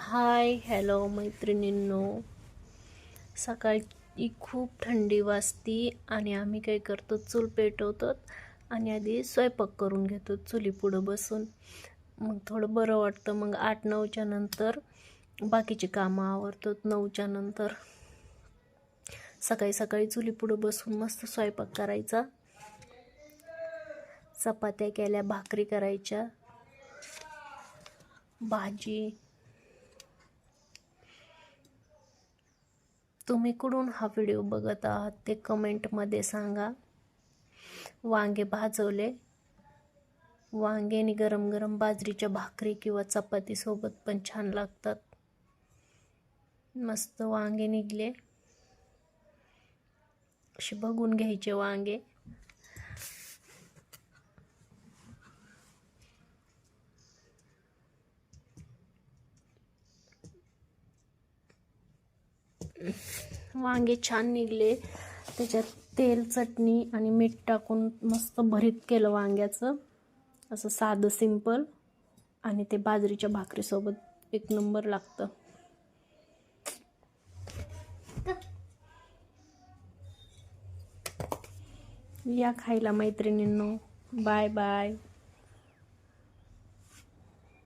Hi hello मैत्रिणींनो. सकाळी खूप थंडी वाजती आणि आम्ही काय करतो, चूल पेटवतो आणि आधी स्वयंपाक करून घेतो चुलीपुढं बसून. मग थोडं बरं वाटतं. मग 8-9च्या नंतर बाकीची कामं आवरतो. 9च्या नंतर सकाळी सकाळी चुलीपुढं बसून मस्त स्वयंपाक करायचा. चपात्या केल्या, भाकरी करायच्या, भाजी. तुम्ही कुठून हा व्हिडिओ बघत आहात ते कमेंटमध्ये सांगा. वांगे भाजवले. वांग्याने गरम गरम बाजरीच्या भाकरी किंवा चपाती सोबत पण छान लागतात. मस्त वांगे निघले, असे बघून घ्यायचे वांगे. वांगे छान निघले. त्याच्यात तेल, चटणी आणि मीठ टाकून मस्त भरीत केलं वांग्याचं, असं साधं सिंपल. आणि ते बाजरीच्या भाकरीसोबत एक नंबर लागतं. या खायला मैत्रिणींनो. Bye bye.